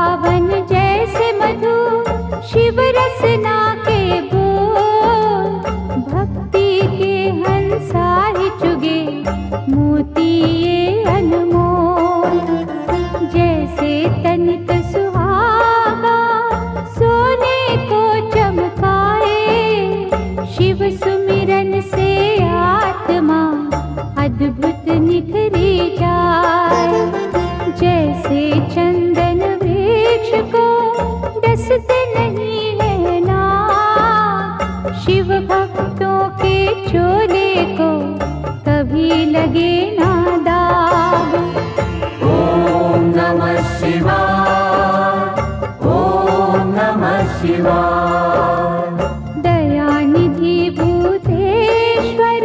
पावन जैसे मधु शिव रसना के बोल, भक्ति के हंसा ही चुगे मोती ये अनमोल। जैसे तनिक सुहागा सोने को चमकाए, शिव सुमिरन से आत्मा अद्भुत निखरी जाए। जैसे चंदन वृक्ष को डसते नहीं है नाग, शिव भक्तों के चोले को कभी लगे ना दाग। ओम नमः शिवाय, ओम नमः शिवाय। दयानिधि भूतेश्वर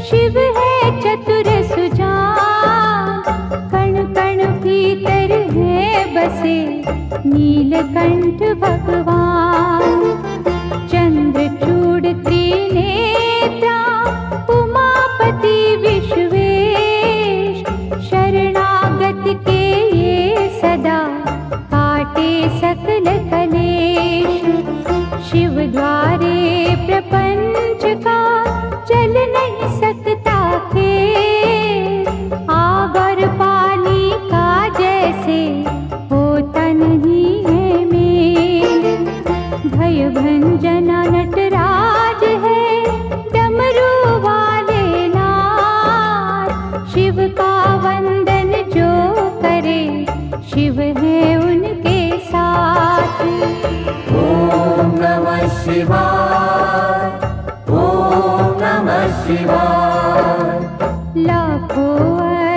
शिव है चतुर सुजान, कण कण भीतर है बसे नीलकंठ भगवान। चंद्रचूड़ त्रिनेत्रा उमापति विश्वेश, शरणागत के ये सदा काटे सकल कलेश। शिव द्वारे प्रपंच का चल नहीं सकता खेल, आग और पानी का जैसे होता नहीं है मेल। भय भंजना नटराज है डमरू वाले नाथ, शिव का वंदन जो करे शिव है उनके साथ। ओम नमः शिवाय, ओम नमः शिवाय। लाखों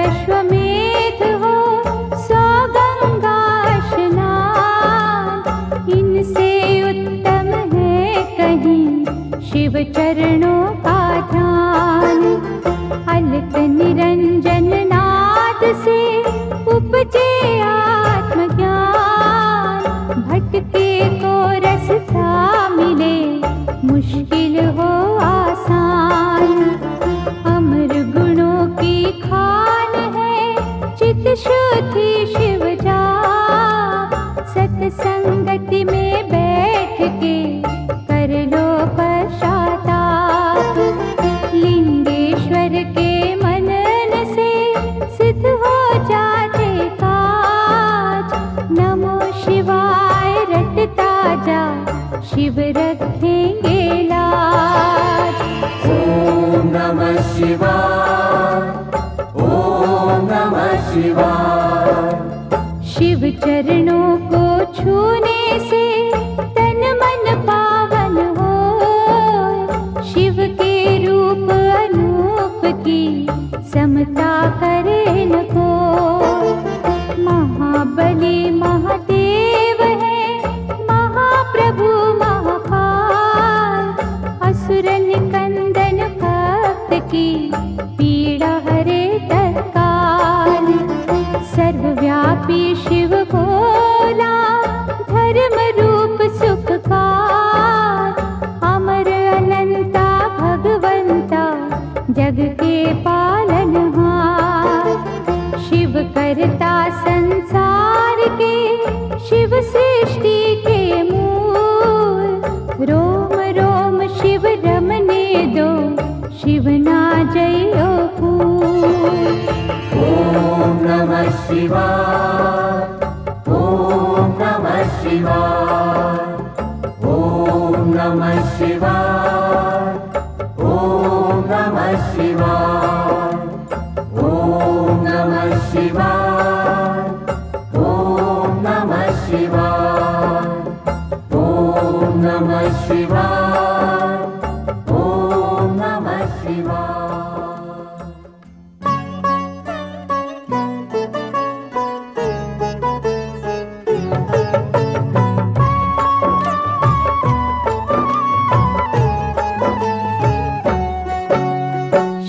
अश्वमेध हो 100 गंगा स्नान, इनसे उत्तम है कहीं शिव चरणों का ध्यान। अलक निरंजन नाद से उपजे आत्मज्ञान, भटके को रास्ता मिले मुश्किल हो आसान। अमर गुणों की खान है चित शुद्धि शिव जाप, सत्संगति में बैठ के कर लो पश्चाताप। लिंगेश्वर के मनन से सिद्ध हो जाते काज, नमो शिवाय रटता जा शिव रखेंगे लाज। ओम नमः शिवाय, ओम नमः शिवाय। शिव चरणों को छूने से तन मन पावन हो, शिव के रूप अनूप की समता करे न को। महाबली महादेव है महाप्रभु महाकाल, असुर निकंदन भक्त की पीड़ा हरे तत्काल। सर्वव्यापी शिव भोला धर्म रूप सुखकार, अमर अनंता भगवंता जग के पालनहार। शिव करता संसार के शिव सृष्टि के मूल, रोम रोम शिव रमने दो शिव ना जयो फूल। ओम नमः शिवाय, ओम नमः शिवाय। ओम नमः शिवाय, ओम नमः शिवाय। ओम नमः शिवाय, ओम नमः शिवाय। ओम नमः शिवाय, ओम नमः शिवाय।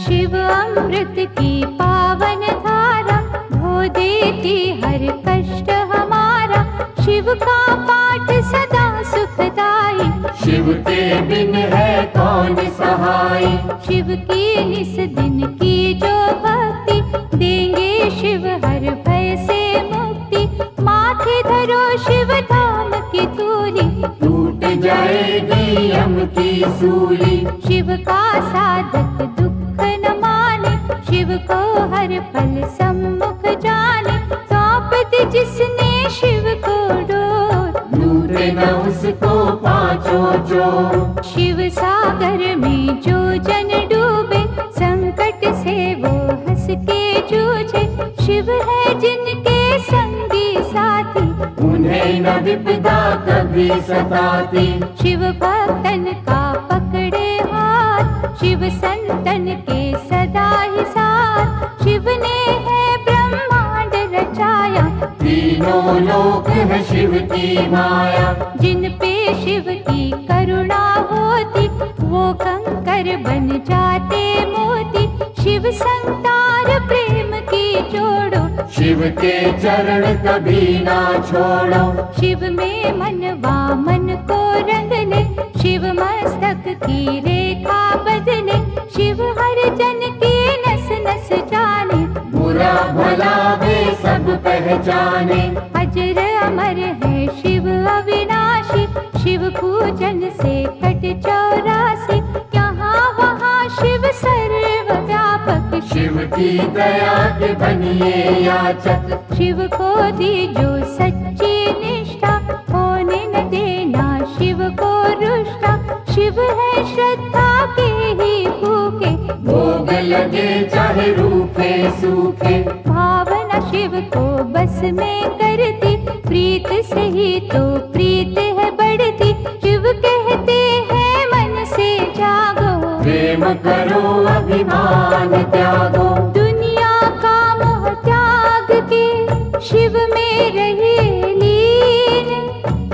शिव अमृत की पावन धारा धो देती हर कष्ट हमारा, शिव का पाठ सदा सुखदाई। शिव के बिन है कौन सहाय। शिव की निस दिन की जो भक्ति, देंगे शिव हर भय से मुक्ति। माथे धरो उतरो शिव धाम की तूली, टूट जाएगी यम की सूली। शिव का साधक दुख न माने, शिव को हर पल सम्मुख जाने। सौंप दी जिसने शिव को डोर, लूटे न उसको पांचों चोर। शिव सागर में जो जन डूबे, संकट से वो हंस के जूझे। शिव है जिनके संगी साथी, उन्हें न विपदा कभी सताती। शिव भक्तन का पकड़े हाथ, शिव संतन के सदा ही साथ। शिव ने है ब्रह्मांड रचाया, तीनों लोक है शिव की माया। जिन पे शिव की करुणा होती, वो कंकर बन जाते मोती। शिव संतार प्रेम की जोड़ो, शिव के चरण कभी ना छोड़ो। शिव में मनवा मन को रंग ले, शिव मस्तक की रेखा बदले। शिव हर जन की नस नस जाने, बुरा भला वे सब पहचाने। अजर अमर है शिव अविनाशी, शिव पूजन से कट 84। यहाँ वहाँ शिव सर्वव्यापक, शिव की दया के बनिए याचक। शिव को दी जो सच्ची निष्ठा, होने न देना शिव को रुष्टा। शिव है श्रद्धा के ही भूखे, भोग लगे चाहे रूखे सूखे। भावना शिव को बस में करती, प्रीत से ही तो प्रीत है बढ़ती। शिव कहते हैं मन से जागो, प्रेम करो अभिमान त्यागो। दुनिया का मोह त्याग के शिव में रहे लीन।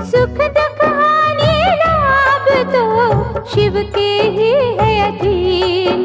सुख दुख हानि लाभ तो शिव के ही है अधीन।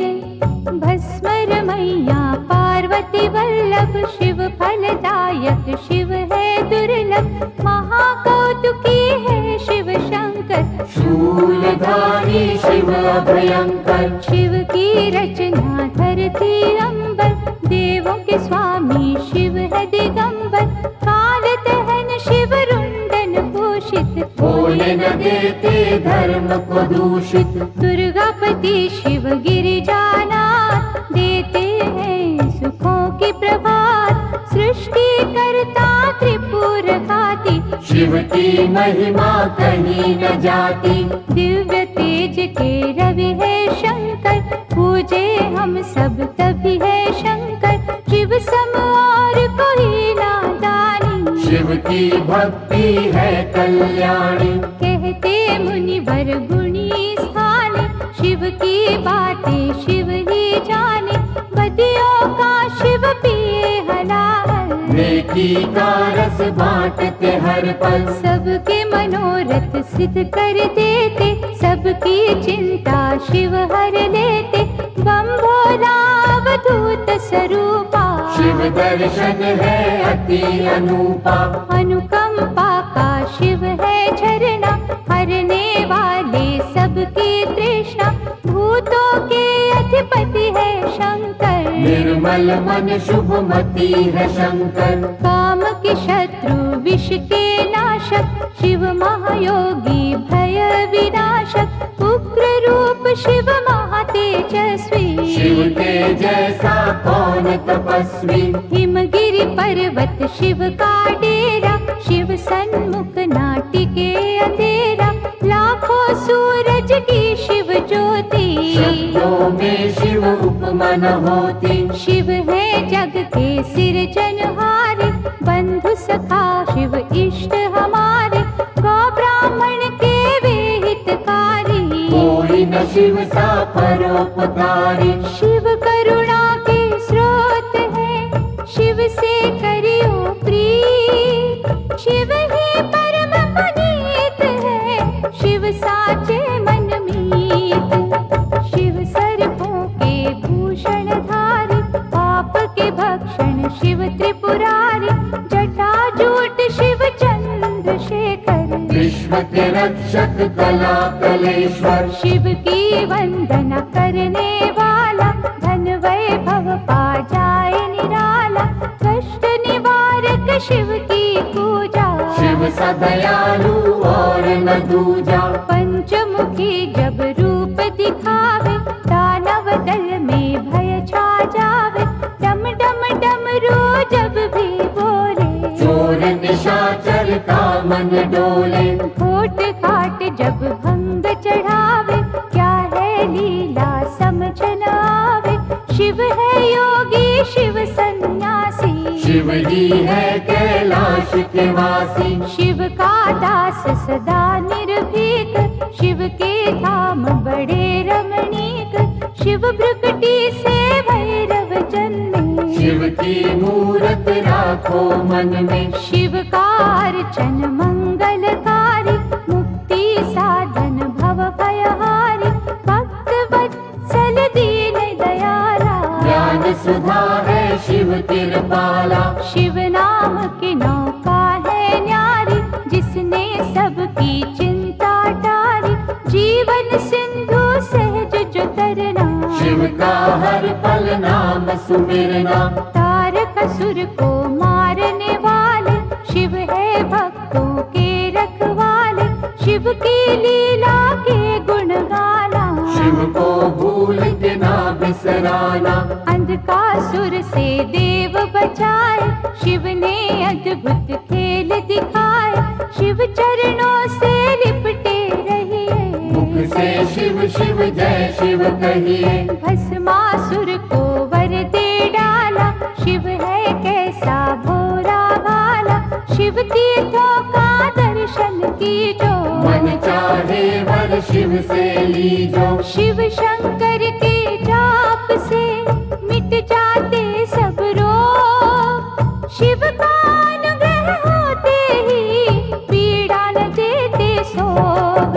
भस्मर मैया पार्वती वल्लभ, शिव फलदायक शिव है दुर्लभ। महाकौतुकी है शिव शंकर, शूलधारी शिव अभयंकर। शिव की रचना धरती अंबर, देवों के स्वामी शिव है दिगंबर। काल दहन शिव रुंडन भूषित, होने न देते धर्म को दूषित। दुर्गापति शिव गिरिजानाथ, देते हैं सुखों की प्रभात। सृष्टि करता त्रिपुर घाती, शिव की महिमा कहीं न जाती। दिव्य तेज के रवि है शंकर, पूजे हम सब तभी है शंकर। शिव सम और कोई नादानी, शिव की भक्ति है कल्याणी। कहते मुनिवर गुणी स्थाने, शिव की बातें शिव ही जाने। बदियों का शिव पिए हलाहल, नेकी का रस बांटते हर पल। सबके मनोरथ सिद्ध कर देते, सबकी चिंता शिव हर लेते। बम भोला अवधूत स्वरूपा, शिव दर्शन है अति अनूपा। अनुकंपा का शिव है झरना, हरने वाले सबकी तृष्णा। भूतों के अधिपति है शंकर, निर्मल मन शुभमती है शंकर। काम के शत्रु विष के नाशक, शिव महायोगी भय विनाशक। उग्र रूप शिव महातेजस्वी, शिव के जैसा कौन तपस्वी। हिमगिरि पर्वत शिव का डेरा, शिव सन्मुख नाटिके अंधेरा। लाखों सूरज की शिव ज्योति, शब्दों में शिव उपमा न होती। शिव है जग के सिरजनहारे, बंधु सखा शिव इष्ट हमारे। गौ ब्राह्मण के वे हितकारी, कोई न शिव सा परोपकारी। शिव करुणा के स्रोत है, शिव से करियो प्रीत। शिव ही परम पुनीत है, शिव साचे मन मीत। शिव सर्पों के भूषण धारी, पाप के भक्षण शिव त्रिपुरारी। जटाजूट शिव चंद्रशेखर, विश्व के रक्षक कला कलेश्वर। शिव की वंदना करने वाला, धन वैभव पा जाए निराला। कष्ट निवारक शिव की पूजा, शिव राम सा दयालु और न दूजा। पंचमुखी जब रूप दिखावे, दानव दल में भय छा जावे। डम डम डमरू जब भी बोले, चोर निशाचर का मन डोले। घोट घाट जब भंग चढ़ावे, क्या है लीला समझ न आवे। शिव है योगी शिव सन्यासी, शिव ही है कैलाश के वासी। शिव का दास सदा निर्भीक, शिव के धाम बड़े रमणीक। शिव भ्रुकुटी से भैरव जन्मे, शिव की मूरत राखो मन में। शिव का अर्चन मंगलकारी, मुक्ति साधन भव भयहारी। भक्त वत्सल दीन दयाला, ज्ञान सुधा है शिव कृपाला। शिव नाम की नौका है न्यारी, जिसने सबकी चिंता टारी। जीवन सिंधु सहज जो तरना, शिव का हर पल नाम सुमिरना। तारक असुर को मारने वाले, शिव है भक्तों के रखवाले। शिव की लीला के गुण गाना, शिव को भूल के ना बिसराना। अंधकासुर से देव बचाए, शिव ने अद्भुत खेल दिखाए। शिव चरणों से लिपटे रहिए, मुख से शिव शिव जय शिव कहिए। भस्मासुर को वर दे डाला, शिव है कैसा भोला भाला। शिव तीर्थों का दर्शन कीजो, मन चाहे वर शिव से लीजो। शिव शंकर के जाप से मिट जाते सब रोग। शिव का अनुग्रह होते ही पीड़ा न देते सोग।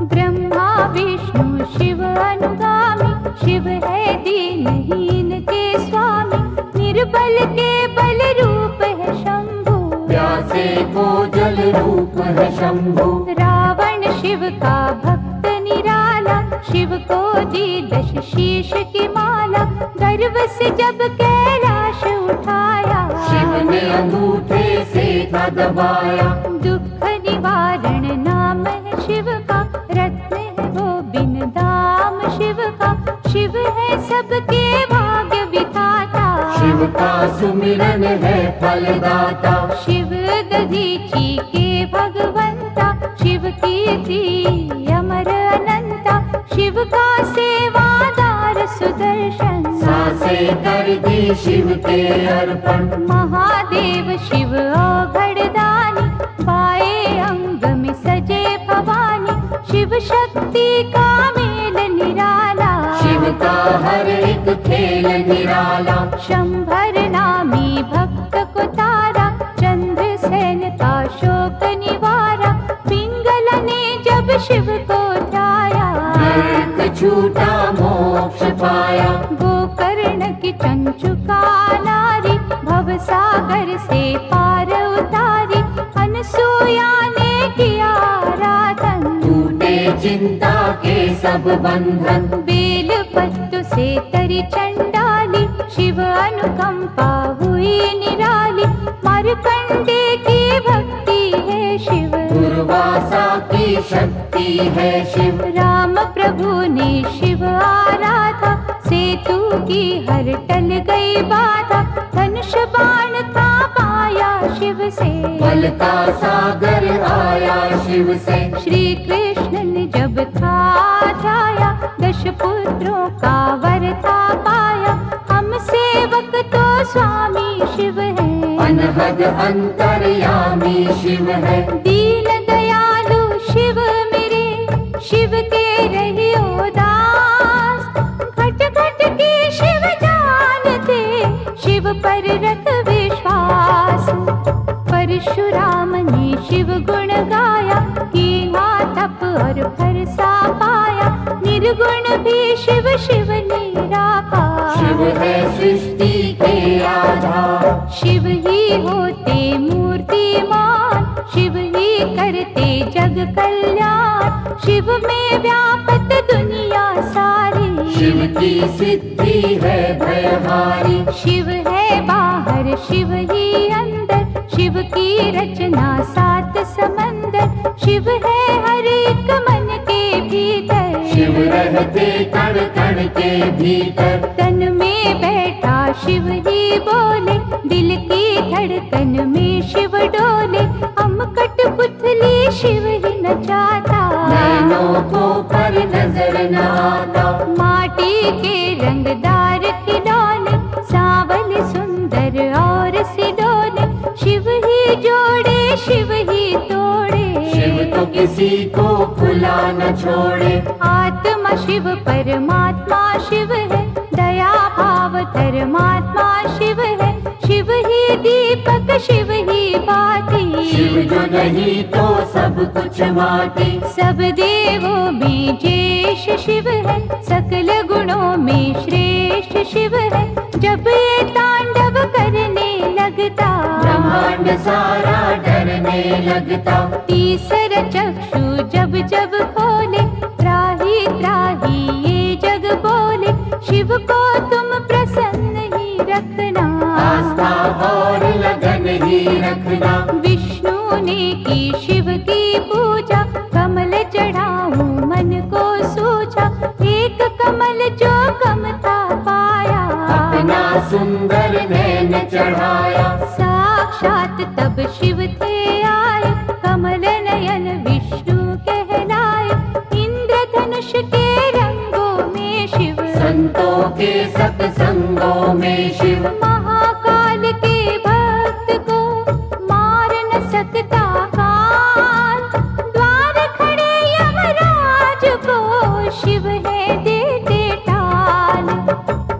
ब्रह्मा विष्णु शिव अनुगामी, शिव है दीनहीन के स्वामी। निर्बल के बल रूप है शंभु, प्यासे को जल रूप है शंभु। रावण शिव का भक्त निराला, शिव को दी 10 शीश की माला। गर्व से जब कैलाश उठाया, शिव ने अंगूठे से था दबाया। दुख निवारण नाम है शिव का, रत्न है वो बिन दाम शिव का। शिव है सबके भाग्य विधाता, शिव का सुमिरन है फलदाता। शिव दधीची के भगवंता, शिव कीर्ति अमर अनंता। शिव का सेवादार सुदर्शन, सांसें कर दी शिव के अर्पण। महादेव शिव औघड़दानी, बाएं अंग में सजे भवानी। शिव शक्ति का मेल निराला, शिव का हर एक खेल निराला। शंभर नामी भक्त को तारा, चंद्रसेन का शोक निवारा। पिंगला ने जब शिव को ध्याया, नरक छूटा मोक्ष पाया। गोकर्ण की चंचुका नारी, भवसागर से पार उतारी। अनसुया ने किया आराधन, टूटे चिंता के सब बंधन। बेल पत्तों से तरी चंडाली, शिव अनुकंपा हुई निराली। मार्कंडे की भक्ति है शिव, दुर्वासा की शक्ति है शिव। राम प्रभु ने शिव आराधा, सेतु की हर टल गई बाधा। धनुष बाण का पाया शिव से, बल का सागर आया शिव से। श्री कृष्ण ने जब था जाया, 10 पुत्रों का वर था पाया। हम सेवक तो स्वामी शिव है, अनहद अंतर्यामी शिव है। दीन दयालु शिव मेरे, शिव के रहियो दास। घट घट के शिव जानते, शिव पर रख विश्वास। परशुराम ने शिव गुण गाया, कीना तप और फरसा पाया। निर्गुण भी शिव शिव ने राखा, शिव है सृष्टि के आधार। शिव ही होते मूर्तिमान, शिव ही करते जग कल्याण। शिव में व्यापत दुनिया सारी, शिव की सिद्धि है भयहारी। शिव है बाहर शिव ही अंदर, शिव की रचना 7 समंदर, शिव है हर एक मन के भीतर। शिव रहते कण कण के भीतर, तन में बैठा शिव ही बोले, दिल की धड़कन में शिव डोले। हम कठपुतली शिव ही नचाता, नैनों को पर नजर न आता। माटी के रंगदार खिलौने, सांवल सुंदर और सिडोले। शिव ही जोड़े शिव ही तोड़े, शिव तो किसी को खुला न छोड़े। आत्मा शिव परमात्मा शिव है, दया भाव धर्मात्मा शिव है। शिव ही दीपक शिव ही बाती, शिव जो नहीं तो सब कुछ माटी। सब देवों में ज्येष्ठ शिव है, सकल गुणों में श्रेष्ठ शिव है। जब ये तांडव करने लगता, ब्रह्मांड सारा डरने लगता। तीसरा चक्षु जब जब खोले, त्राही त्राही ये जग बोले। शिव को तुम प्रसन्न ही रखना, आस्था और लगन ही रखना। विष्णु ने की शिव की पूजा, कमल चढ़ाऊं मन को सूझा। एक कमल जो कमता पाया, अपना सुंदर नैन चढ़ाया। साक्षात तब शिव थे आए, कमल नयन विष्णु कहलाए। इंद्रधनुष के रंगों में शिव, संतों के सत्संगों में शिव। महाकाल के भक्त को मार न सकता काल, द्वार खड़े यमराज को शिव है देते टाल।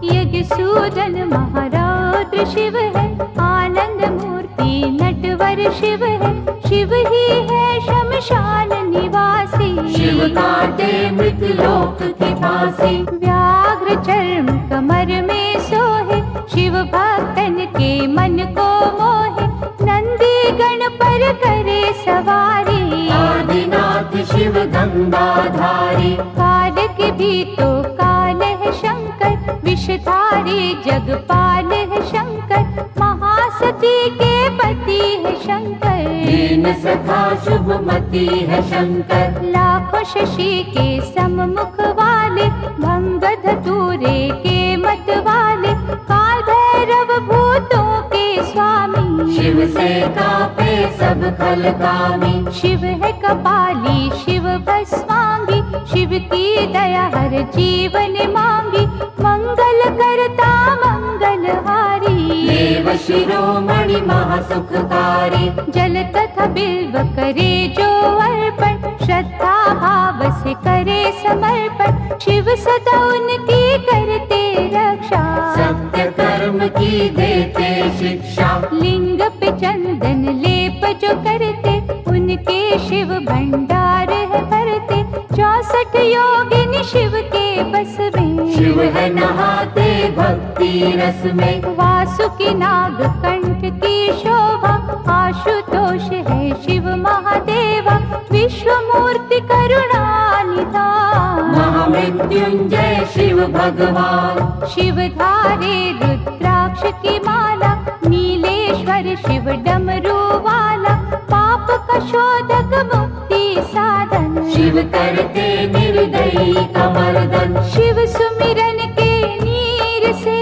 यज्ञ सूजन महारौद्र शिव है, आनंद मूर्ति नटवर शिव है। शिव ही है शमशान निवासी, शिव काटे मृत लोक की फांसी। व्याघ्र चर्म कमर में सोहे, शिव भक्तन के मन को मोहे। नंदी गण पर करे सवारी, आदिनाथ शिव गंगाधारी। काल के भी तो काल है शंकर, विषधारी जगपाल है शंकर। महासती के पति है शंकर, दीन सखा शुभमती है शंकर। लाखों शशि के सम्मुख वाले, भंग धतूरे के मत वाले। काल भैरव भूतों के स्वामी, शिव से कापे सब खलकामी। शिव है कपाली शिव भस्मांगी, शिव की दया हर जीवन मांगी। मंगल करता मंगलहारी, देव शिरोमणि महासुखकारी। जल तथा बिल्व करे जो अर्पण, श्रद्धा भाव से करे समर्पण। शिव सदा उनकी करते रक्षा, सत्य कर्म की देते शिक्षा। लिंग पे चंदन लेप जो करते, उनके शिव भंडार है भरते। 64 योगिनी शिव के बस में, शिव है नहाते भक्ति रस में। वासुकी नाग कंठ की शोभा, आशुतोष है शिव महादेवा। विश्व मूर्ति करुणा निधान, महामृत्युंजय शिव भगवान। शिव धारे रुद्राक्ष की माला, नीलेश्वर शिव डमरू वाला। पाप का शोधक मुक्ति साधन, शिव करते निर्दयी कमर्दन। शिव सुमिरन के नीर से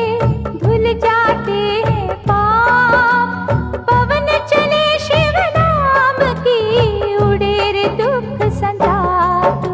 धुल जाते हैं पाप। पवन चले शिव नाम की, उड़े रे दुख संताप।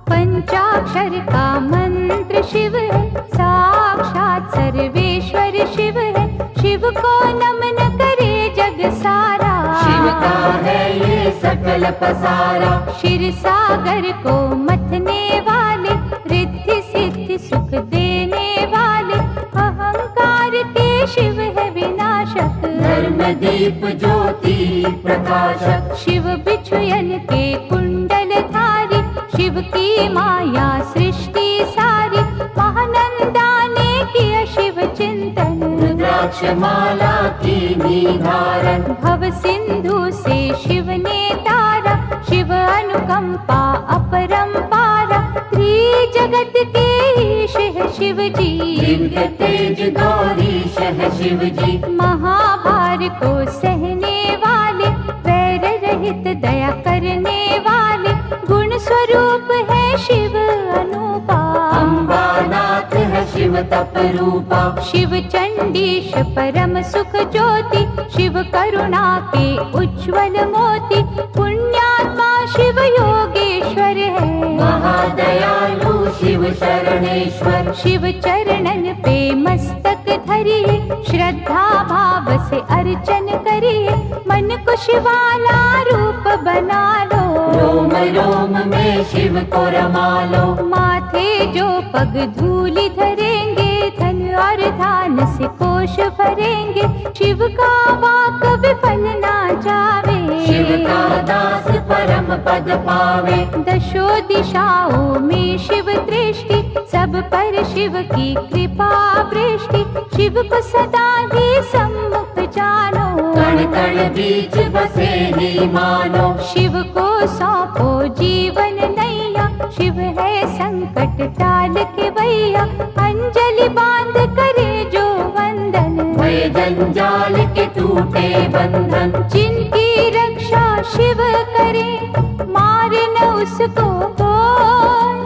पंचाक्षर का मंत्र शिव है, साक्षात सर्वेश्वर शिव है। शिव को नमन करे जग सारा, शिव का है ये सकल पसारा। क्षीर सागर को मथने वाले, रिद्धि सिद्धि सुख देने वाले। अहंकार के शिव है विनाशक, धर्म दीप ज्योति प्रकाशक। शिव बिछुयन के कुंडल धारी, शिव की माया सृष्टि सारी। महानंदा ने किया शिव चिंतन, रुद्राक्ष माला की निधारण। भव सिंधु से शिव ने तारा, शिव अनुकंपा अपरंपारा। त्रिजगत के ईश है शिव जी, दिव्य तेज गौरीश है शिव जी। महाभार को सहने हित दया करने वाले, गुण स्वरूप है शिव अनुपा। अम्बानाथ है शिव तप रूपा, शिव चंडीश परम सुख ज्योति, शिव करुणा के उज्ज्वल मोती, पुण्यात्मा शिव योगेश्वर है। महादयालु शिव शरणेश्वर, शिव चरणन पे मस्तक धरिए, श्रद्धा भाव से अर्चन करिए, मन को शिवाला रूप बना लो। रोम रोम में शिव को रमा लो, माथे जो पग धूलि धरेंगे, धन और धान से कोश भरेंगे, शिव का वाक विफल ना जावे। शिव का दास परम पद पावे, दशो दिशाओं में शिव दृष्टि, सब पर शिव की कृपा वृष्टि, शिव को सदा ही सम्मुख जानो। कण कण बीच बसे ही मानो, शिव को सौंपो जीवन नैया, शिव है संकट टाल के भैया, अंजलि बांध करे जो वंदन। भय जंजाल के टूटे बंधन, जिनकी रक्षा शिव करे, मारे न उसको कोई,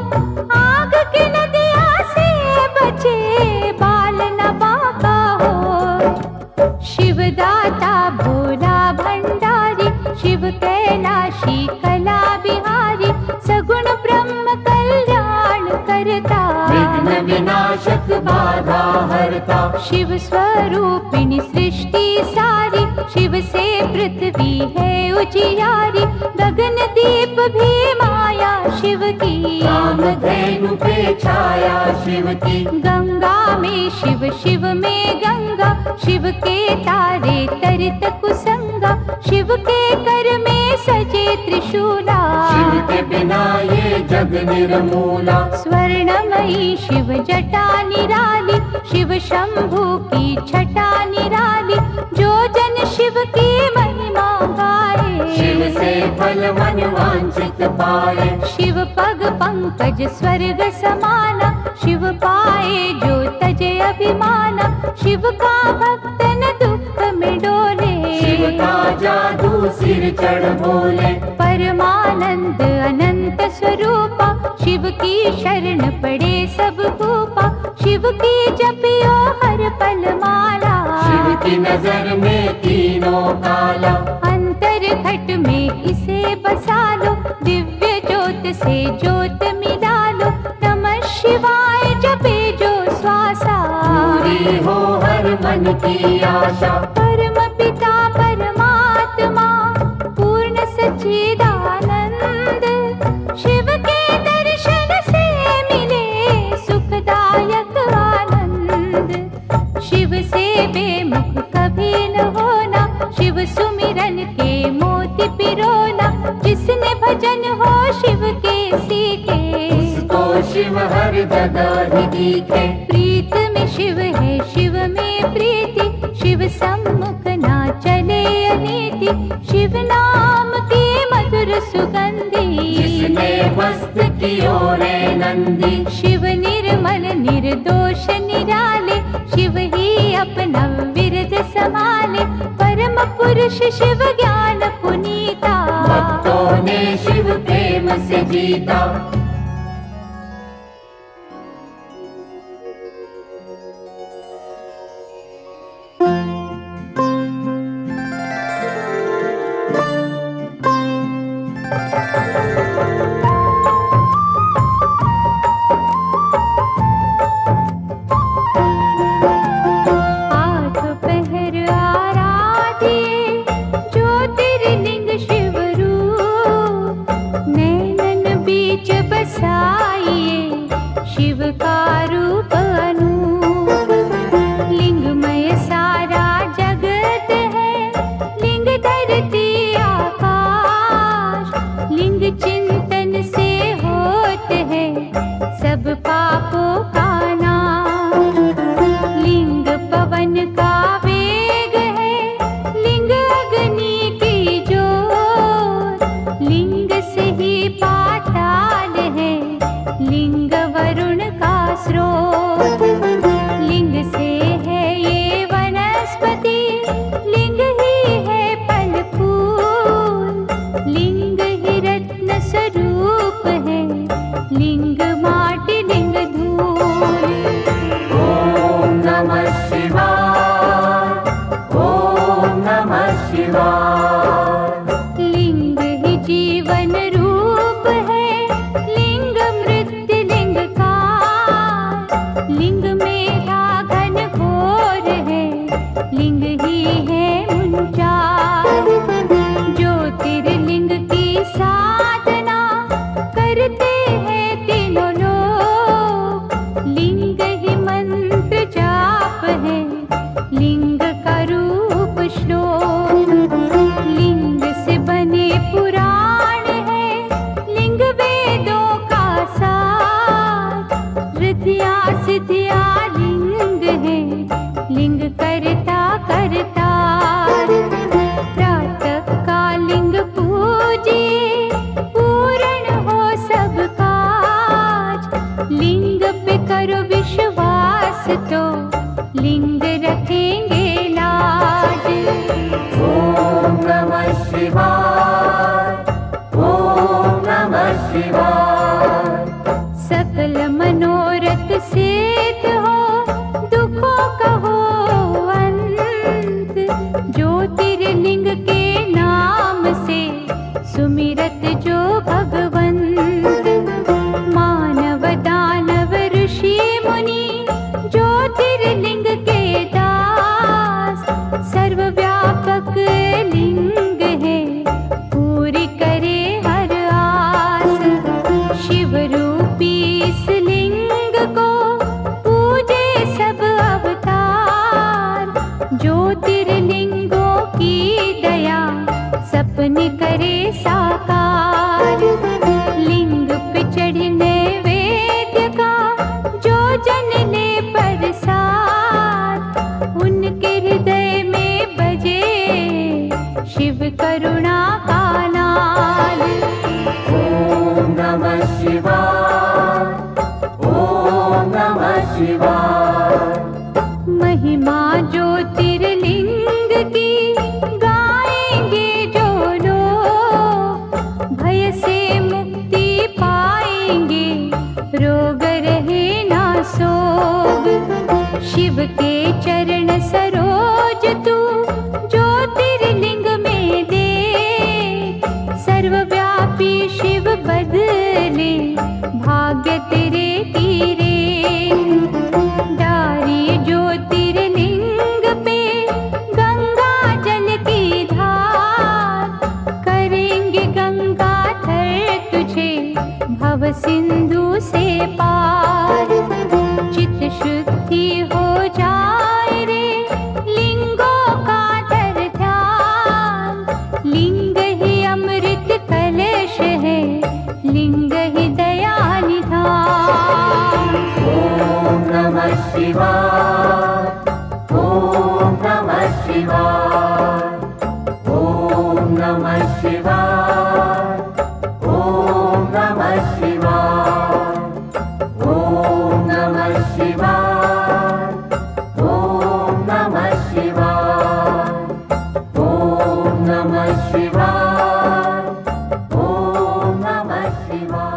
आग की नदिया से बचे, बाल न बाका हो। शिव दाता भोला भंडारी, शिव कैलाशी कला बिहारी, सगुण ब्रह्म कल्याण करता, विघ्न विनाशक बाधा हरता। शिव स्वरूपिणी सृष्टि सारी, शिव से पृथ्वी है उजियारी, गगन दीप भी माया शिव की, कामधेनु पे छाया शिव की। गंगा में शिव, शिव में गंगा, शिव के तारे तरित कुसंगा, शिव के कर में सजे त्रिशूला, शिव के बिना ये जग निर्मूला। स्वर्णमयी शिव जटा निराली, शिव शंभु की छटा निराली, जो जन शिव की महिमा गाए, शिव से फल मन वांछित पाए। शिव पग पंकज स्वर्ग समाना, शिव पाए जो तजे अभिमाना, शिव का भक्त न दुख में डोले, शिव का जादू सिर चढ़ बोले। परमानंद अनंत स्वरूपा, शिव की शरण पड़े सब भूपा, शिव की जपियो हर पल माला, शिव की नजर में तीनों काला। अंतर घट में इसे बसा लो, दिव्य ज्योत से ज्योत मिला लो, नमः शिवाय जपे जो श्वासा, पूरी हो हर मन की आशा। परम पिता परमात्मा पूर्ण सच्चिदानंद, शिव के दर्शन से मिले सुखदायक आनंद, शिव से बेमुख कभी न होना, शिव सुमिरन के मोती पिरोना, जिसने भजन हो शिव के सीखे, उसको शिव हर जगह ही दिखे। प्रीत में शिव है शिव में प्रीति, शिव सम्मुख ना चले अनीति, शिव नाम की मधुर सुगंधी, जिसने मस्त कियो रे नंदी। शिव निर्मल निर्दोष निराले, शिव ही अपना विरद संभाले, परम पुरुष शिव ज्ञान पुनीता, भक्तों ने शिव प्रेम से जीता। स्वरूप है, लिंग माटी लिंग धूल। ओम नमः शिवाय, ओम नमः शिवाय। लिंग ही जीवन रूप है, लिंग मृत्यु लिंग काल। लिंग मेरा घन घोर है, लिंग ही है मुंचार। ज्योतिर्लिंग की साधना करते हैं तीनों लोग, लिंग ही मंत्र जाप है, लिंग का रूप श्लोक। लिंग से बने पुराण है, लिंग वेदों का सार। रिद्धियाँ सिद्धियाँ लिंग है, लिंग करता करतार। प्रातः का लिंग पूजिए, पूर्ण हो सब काज। लिंग पे करो विश्वास तो लिंग रखेंगे लाज। ओम नमः शिवाय, ओम नमः शिवाय। सकल मनोरथ सिद्ध हो, दुखों का हो अंत। ज्योतिर्लिंग के नाम से सुमिरत जो भगवंत। मानव दानव ऋषि मुनि ज्योतिर्लिंग के दास। सर्वव्यापक लिंग है, पूरी करे हर आस। शिव रूपी इस लिंग को पूजे सब अवतार। ज्योतिर्लिंगों की दया सपने करे साकार। लिंग पे चढ़ने वेद्य का जो जन ले प्रसाद, उनके हृदय में बजे शिव करुणा का नाद। ओम नमः शिवाय, ओम नमः शिवाय। महिमा ज्योतिर्लिंग की गाएंगे जो लोग, भय से मुक्ति पाएंगे, रोग रहे ना सोग। शिव के चरण सरोज तू ज्योतिर्लिंग में दे। सर्वव्यापी शिव बदले भाग्य तेरे तीरे। डारी ज्योतिर्लिंग पे गंगा जल की धार। करेंगे गंगाधर तुझे भव सिंधु से पार। चित शुद्धि हो जाए रे, लिंगों का धर ध्यान। लिंग ही अमृत कलश है, लिंग ही दया निधान। ओम नमः शिवाय, ओम नमः शिवाय। ओम नमः शिवाय, ओम नमः शिवाय। ओम नमः शिवाय, ओम नमः शिवाय। ओम नमः शिवाय, ओम नमः शिवाय।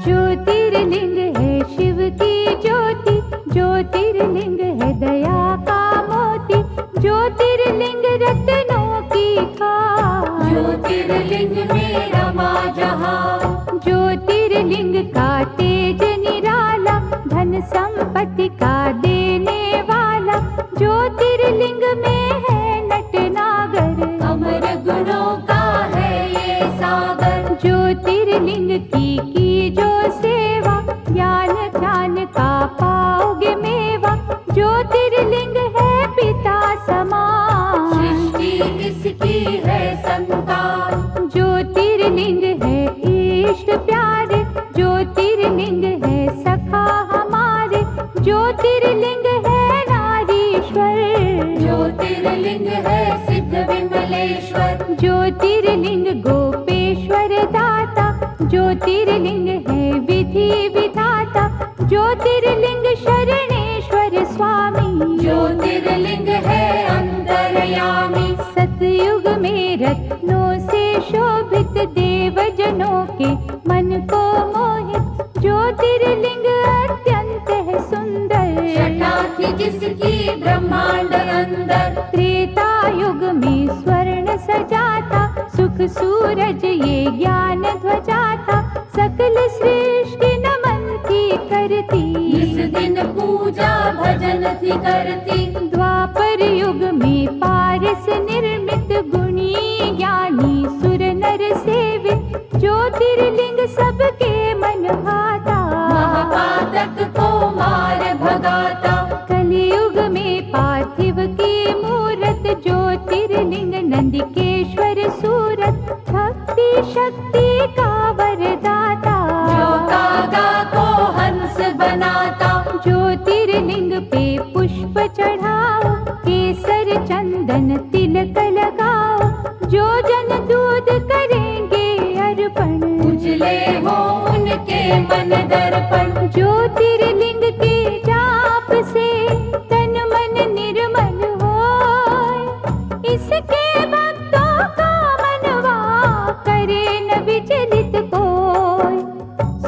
ज्योतिर्लिंग है शिव की ज्योति, ज्योतिर्लिंग है दया का मोती। ज्योतिर्लिंग रत्नों की खान, ज्योतिर्लिंग में रमा जहाँ। ज्योतिर्लिंग का तेज निराला, धन संपत्ति का देने वाला। ज्योतिर्लिंग में है नटनागर, अमर गुणों का है ये सागर। ज्योतिर्लिंग की जो सेवा, ज्ञान ध्यान का पाओगे मेवा। ज्योतिर्लिंग है पिता समान, सृष्टि इसकी है संतान। ज्योतिर्लिंग है इष्ट प्यारे, ज्योतिर्लिंग है सखा हमारे। ज्योतिर्लिंग है नारीश्वर, ज्योतिर्लिंग है सिद्ध विमलेश्वर। ज्योतिर्लिंग गोपेश्वर दाता, ज्योतिर्लिंग है विधि विधाता, ज्योतिर्लिंग शरणेश्वर स्वामी। ज्योतिर्लिंग है अंतर्यामी, सतयुग में रत्नों से शोभित, देवजनों के मन को मोहित, ज्योतिर्लिंग अत्यंत है सुंदर। छटा थी जिसकी ब्रह्मांड अंदर, त्रेता युग में स्वर्ण सजा था, सुख सूरज ये ज्ञान ध्वजा था, सकल सृष्टि नमन थी करती, इस दिन पूजा भजन थी करती। द्वापर युग में पारस निर्मित, गुणी ज्ञानी सुर नर सेवित, ज्योतिर्लिंग सबके मन भाता, महापातक को मार भगाता। कलियुग में पार्थिव की मूरत, ज्योतिर्लिंग नंदिकेश्वर सूरत, भक्ति शक्ति का वरदाता, जो कागा को हंस बनाता। ज्योतिर्लिंग पे पुष्प चढ़ाओ, केसर चंदन तिलक लगाओ, जो जन दूध करेंगे अर्पण, उजले हो उनके मन दर्पण। ज्योतिर्लिंग के जाप से तन मन निर्मल होय, इसके भक्तों का मनवा करे न विचलित कोय।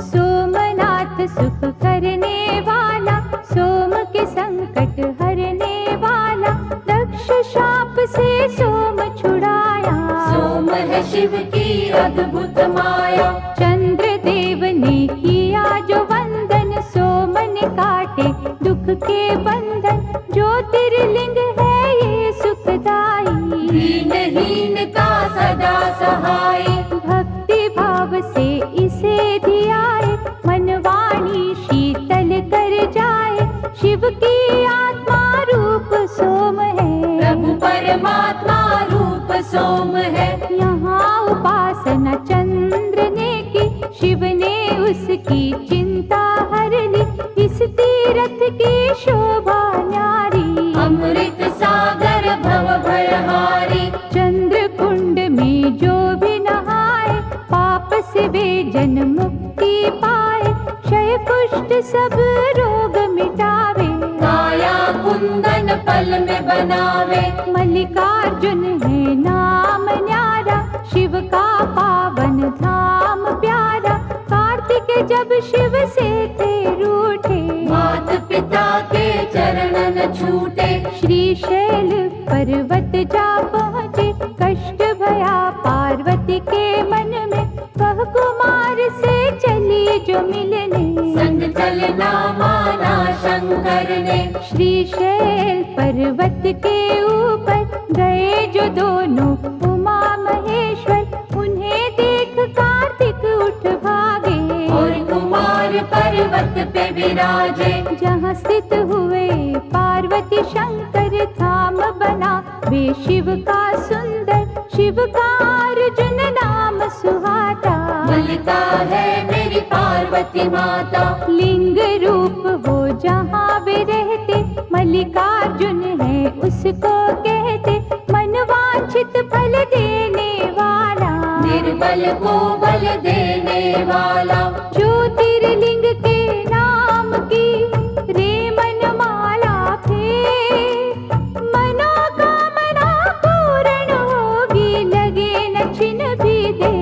सोमनाथ सुख करने वाला, सोम के संकट हरने वाला, दक्ष शाप से सोम छुड़ाया, सोम है शिव की अद्भुत माया। चंद्र देव ने किया जो वंदन, सोम ने काटे दुख के बंधन, ज्योतिर्लिंग है ये सुखदाई, दीनहीन का सदा सहाय। भक्ति भाव से इसे धियाए, मनवाणी शीतल कर जाए, शिव की आत्मा रूप सोम है, प्रभु परमात्मा रूप सोम है। यहाँ उपासना चंद्र ने की, शिव ने उसकी चिंता हर ली, इस तीरथ की शोभा न्यारी, अमृत सागर भव भयहारी। चंद्र कुंड में जो भी नहाए, पाप से वे जन मुक्ति पाए, क्षय कुष्ठ सब रोग मिटावे, काया कुंदन पल में बनावे। मल्लिकार्जुन है नाम न्यारा, शिव का पावन धाम प्यारा, कार्तिक जब शिव से थे रूठे, मात पिता के चरण न छूटे। श्रीशैल पर्वत जा पहुँचे, कष्ट भया पार्वती के मन में, वह कुमार से चली जो मिलने, संग चलना माना शंकर ने। श्रीशैल पर्वत के ऊपर गए जो दोनों उमा महेश्वर, उन्हें देख कार्तिक उठ भागे, और कुमार पर्वत पे विराजे। जहाँ स्थित हुए पार्वती शंकर, धाम बना वे शिव का सुंदर, शिव का अर्जुन नाम सुहाता, मल्लिका है मेरी पार्वती माता। लिंग रूप हो जहाँ वे रहते, मल्लिकार्जुन है उसको कहते, मनवांछित फल देने वाला, निर्बल को बल देने वाला। ज्योतिर्लिंग के नाम की रे मनमाला फेर, मनोकामना पूर्ण होगी, लगे न छिन भी दे।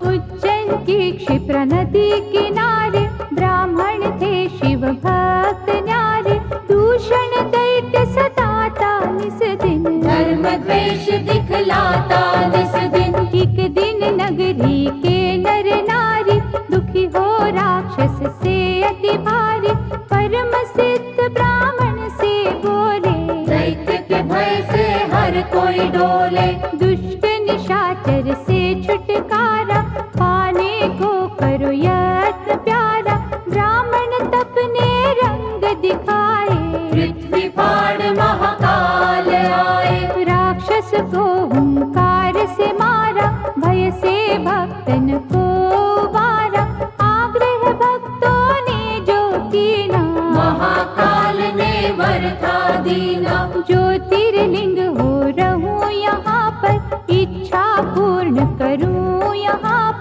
उज्जैन की क्षिप्रा नदी किनारे, ब्राह्मण थे शिव भक्त न्यारे, दूषण दैत्य सताता निस दिन, धर्म द्वेष दिखलाता निस दिन। एक दिन नगरी के नर नारी, दुखी हो राक्षस से अति भारी, परम सिद्ध ब्राह्मण से बोले, दैत्य के भय से हर कोई डोले। दुष्ट निशाचर से छुटकारा, पाने को करो यत्न प्यारा, ब्राह्मण तपने रंग दिखाए, पृथ्वी फाड़ महाकाल आए। राक्षस को हुंकार से मारा, भय से भक्तन को वारा, आग्रह भक्तों ने जो कीना, महाकाल ने वर था दीना। ज्योतिर्लिंग हो रहूं यहाँ पर,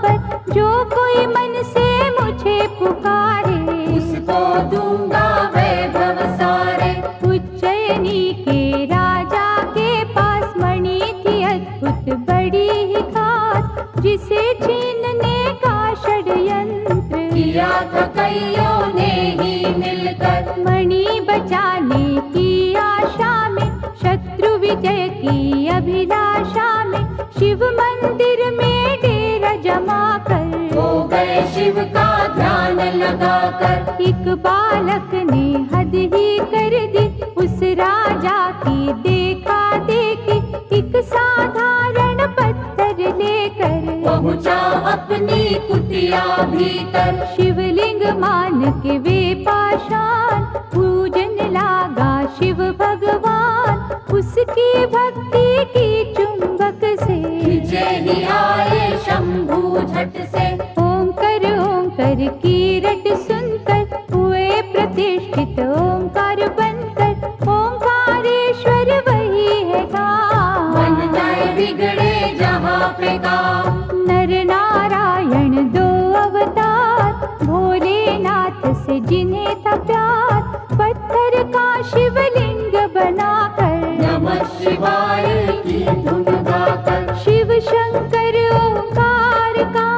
पर जो कोई मन से मुझे पुकारे, उसको दूंगा वैभव सारे। उज्जैनी के राजा के पास मणि थी अद्भुत बड़ी ही खास, जिसे छीनने का षड्यंत्र किया था कईयों ने ही मिलकर। मणि बचाने की आशा में, शत्रु विजय की अभिलाषा में, शिव मंदिर में डेरा जमा कर हो गए शिव का ध्यान लगाकर। एक बालक ने हद ही कर दी उस राजा की देखा देखी, एक साधारण पत्थर लेकर पहुंचा अपनी कुटिया भीतर। शिवलिंग मान के वे पाषाण, पूजन लागा शिव भगवान, उसकी भक्ति की चुंबक से विजय ही आए शंभू झट से। ओंकार ओंकार की रट सुनकर हुए प्रतिष्ठित ओंकार बनकर, ओंकारेश्वर वही है बन गाँव। जाए बिगड़े जहाँ पे काम। नर नारायण दो अवतार, भोलेनाथ से जिन्हें था प्यार, पत्थर का शिवलिंग बनाकर नमः शिवाय की धुन गाकर। शिव शंकर ओंकार का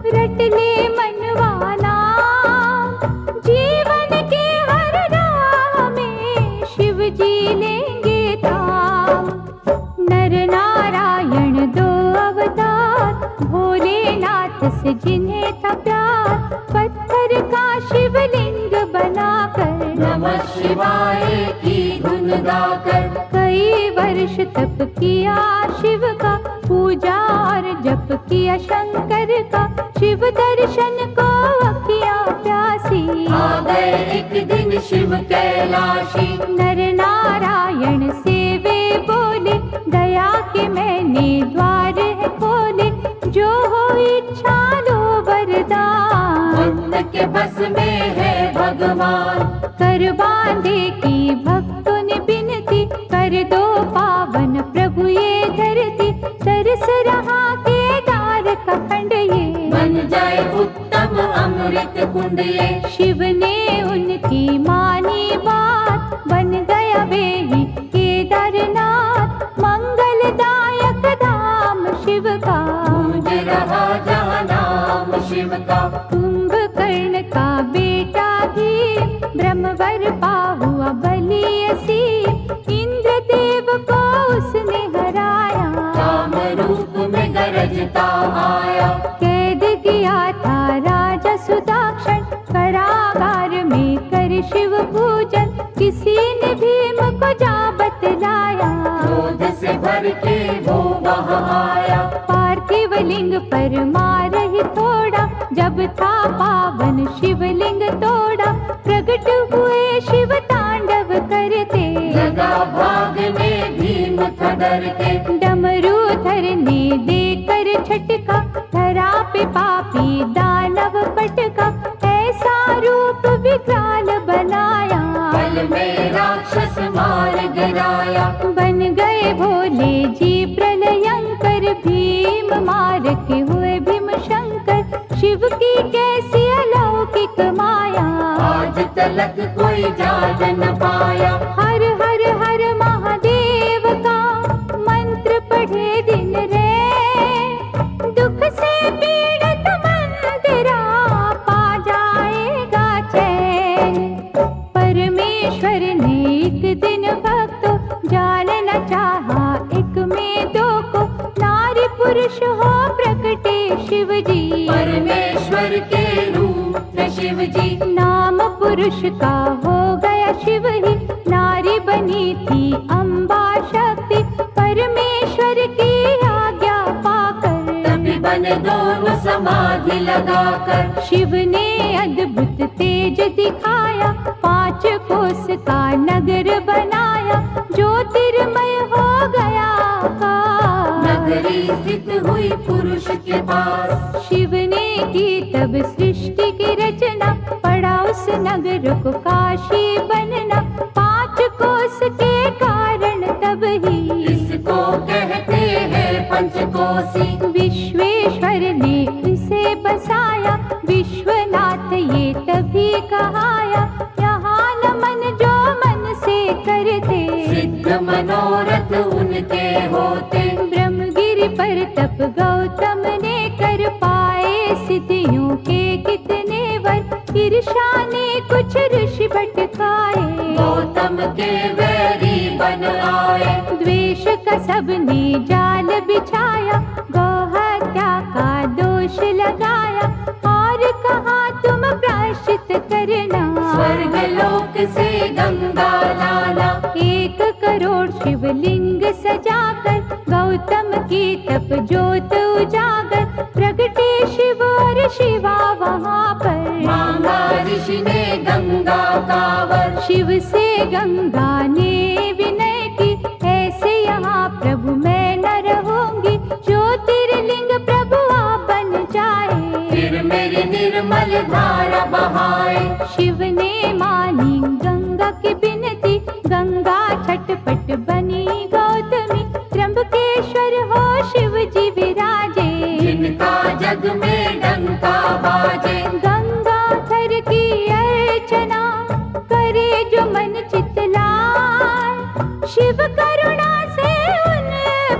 रट ले मनवाना, जीवन के हर राह में शिव जी लेंगे थाम। नर नारायण दो अवतार, भोलेनाथ से जिन्हें था प्यार, पत्थर का शिवलिंग बनाकर नमः शिवाय की धुन गाकर। कई वर्ष तप किया शिव का, पूजा और जप किया शंकर का, शिव दर्शन को अखियां प्यासी। आ गए एक दिन शिव कैलाशी। नर नारायण से वे बोले, दया के मैंने द्वार है खोले, जो हो इच्छा लो वरदान। भक्त के बस में है भगवान। कर बांधे की भक्तों ने बिनती, कर दो पावन प्रभु ये धरती, तरस रहा केदार का खंड ये, बन जाए उत्तम अमृत कुंड ये। शिव ने उनकी मानी बात, बन गया वे ही केदारनाथ, मंगलदायक धाम शिव का। गूंज रहा जहाँ नाम शिव का। कुंभकर्ण का बेटा भीम, ब्रह्मवर हुआ बलि असीम, इंद्रदेव को उसने हराया, काम रूप में गरजता आया। कैद किया था राजा सुदाक्षण, कारागार में कर शिव पूजन, किसी ने भीम को जा बतलाया, क्रोध से भर के वो वहाँ आया। पार्थिव लिंग पर मार ही थोड़ा, जब था पावन शिवलिंग तोड़ा, प्रकट हुए शिव तांडव करते, लगा भागने भीम था डर के। डमरूधर ने देकर झटका, धरा पे पापी दानव पटका, ऐसा रूप विकराल बनाया, पल में राक्षस मार गिराया। बन गए भोले जी प्रलयंकर, भीम मार के हुए भीम शंकर, शिव की कैसी अलौकिक माया, आज तलक कोई जान न पाया। हर हर हर महादेव का मंत्र पढ़े दिन रे, दुख से पीड़ित मन तेरा पा जाएगा चैन। परमेश्वर ने एक दिन भक्तों जानना चाहा, एक में दो को, नारी पुरुष हो प्रकटे शिव जी, परमेश्वर के रूप थे शिव जी। नाम पुरुष का हो गया शिव ही, नारी बनी थी अम्बा शक्ति, परमेश्वर की आज्ञा पाकर तभी बने दोनों समाधि लगाकर। शिव ने अद्भुत तेज दिखाया, 5 कोस का नगर बनाया, ज्योतिर्मय हो गया आकाश। नगरी स्थित हुई पुरुष के पास। शिव ने की तब सृष्टि की रचना, पड़ा उस नगर को काशी बनना, 5 कोस के कारण तब ही इसको कहते हैं पंचकोसी। विश्वेश्वर ने इस सिद्धियों के कितने वर, ईर्ष्या ने कुछ ऋषि भटकाए। गौतम के वैरी बन आए, द्वेष का सबने जाल बिछाया, गौ हत्या का दोष लगाया, और कहा तुम प्रायश्चित करना। स्वर्ग लोक से गंगा लाना, 1 करोड़ शिवलिंग सजाकर, गौतम की तप ज्योत उजागर, प्रगटे शिव और शिवा वहाँ पर। मांगा ऋषि ने गंगा का वर, शिव से गंगा ने विनय की, ऐसे यहाँ प्रभु मैं न रहूंगी, ज्योतिर्लिंग प्रभु आप बन जाए। फिर मेरी निर्मल धारा बहाए। शिव ने मानी गंगा की बिनती, गंगा छटपट बनी गौतमी, त्र्यंबकेश्वर हो शिव जी विराजे। जिनका जग में डंका बाजे, गंगाधर की अर्चना करे जो मन चितलाए, शिव करुणा से उन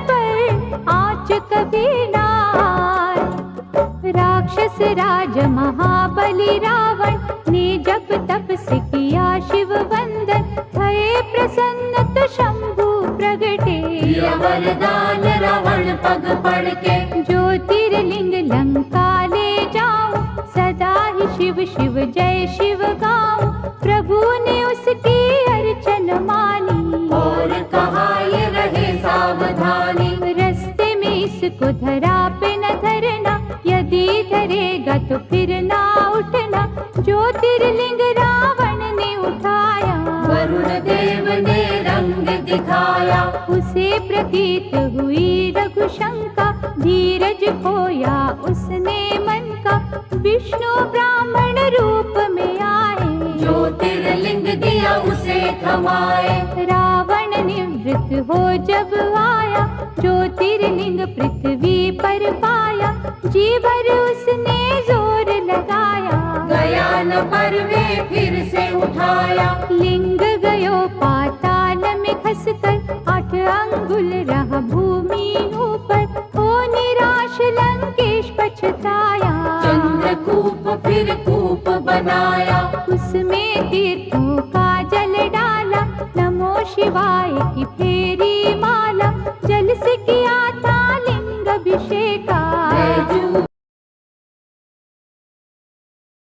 पर आँच कभी ना आए। राक्षस राज महाबली रावण ने जब तप से किया शिव वंदन, भये प्रसन्न तो शंभु प्रगटे। दिया वरदान रावण पग पड़ के, ज्योतिर्लिंग लंका ले जाऊं, सदा ही शिव शिव जय शिव गाऊं, प्रभु ने उसकी अर्चन मानी। और कहा ये रहे सावधानी, रस्ते में इसको धरा पे न धरना, यदि धरेगा तो फिर ना उठना, ज्योतिर्लिंग रावण ने उठाया। वरुण देव ने रंग दिखाया, उसे प्रतीत हुई रघुशंका, धीरज खोया उसने मन का, विष्णु ब्राह्मण रूप में आए। ज्योतिर्लिंग दिया उसे थमाए। रावण निवृत्त हो जब आया, ज्योतिर्लिंग पृथ्वी पर पाया, जी भर उसने जोर लगाया। गया न पर वे फिर से उठाया, लिंग गयो पाताल में खसकर, 8 अंगुल रहा भूमि ऊपर, हो निराश लंकेश पछताया। चंद्रकूप फिर कूप बनाया, उसमें तीर्थों का जल डाला, नमो शिवाय की फेरी